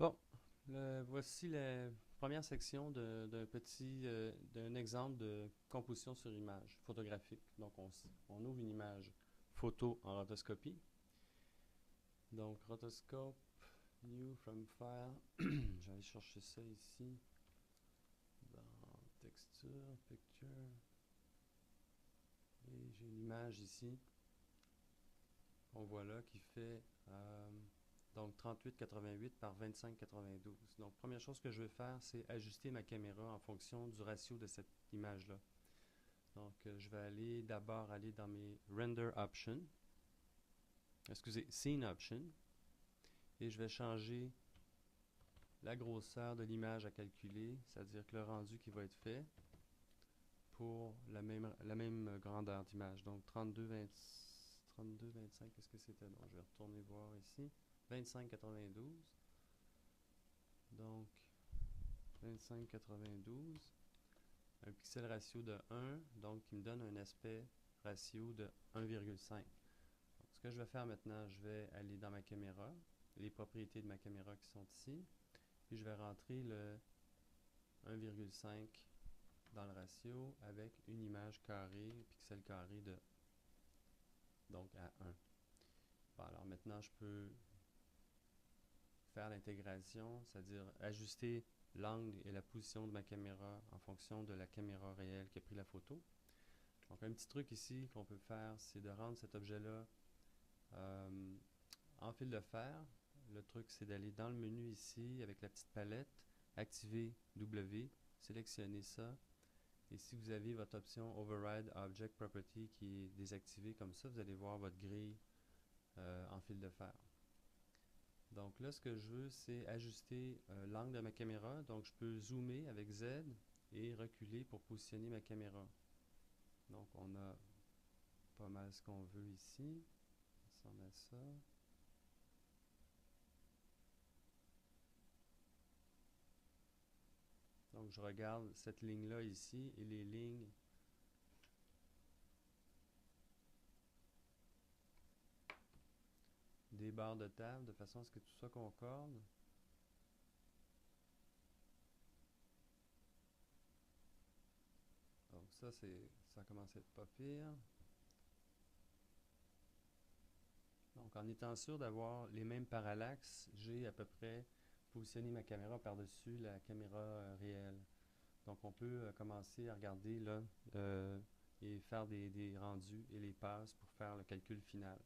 Bon, voici la première section d'un exemple de composition sur image photographique. Donc, on ouvre une image photo en rotoscopie. Donc, rotoscope, new from file. Je vais aller chercher ça ici dans texture, picture. Et j'ai une image ici. On voit là qui fait donc 38,88 par 25,92. Donc, première chose que je vais faire, c'est ajuster ma caméra en fonction du ratio de cette image-là. Donc, je vais d'abord aller dans mes Render Options, excusez, Scene Options, et je vais changer la grosseur de l'image à calculer, c'est-à-dire que le rendu qui va être fait pour la même grandeur d'image. Donc, 32,25, qu'est-ce que c'était? Donc, je vais retourner voir ici. 25,92. Donc, 25,92. Un pixel ratio de 1, donc qui me donne un aspect ratio de 1,5. Ce que je vais faire maintenant, je vais aller dans ma caméra, les propriétés de ma caméra qui sont ici, puis je vais rentrer le 1,5 dans le ratio avec une image carrée, pixel carré de donc à 1. Bon, alors maintenant, je peux faire l'intégration, c'est-à-dire ajuster l'angle et la position de ma caméra en fonction de la caméra réelle qui a pris la photo. Donc, un petit truc ici qu'on peut faire, c'est de rendre cet objet-là en fil de fer. Le truc, c'est d'aller dans le menu ici, avec la petite palette, activer W, sélectionner ça. Et si vous avez votre option Override Object Property qui est désactivée comme ça, vous allez voir votre grille en fil de fer. Donc là, ce que je veux, c'est ajuster l'angle de ma caméra. Donc, je peux zoomer avec Z et reculer pour positionner ma caméra. Donc, on a pas mal ce qu'on veut ici. Ça ressemble à ça. Donc, je regarde cette ligne-là ici et les lignes des barres de table de façon à ce que tout ça concorde. Donc, ça commence à être pas pire. Donc, en étant sûr d'avoir les mêmes parallaxes, j'ai à peu près positionné ma caméra par-dessus la caméra réelle. Donc, on peut commencer à regarder là et faire des rendus et les passes pour faire le calcul final.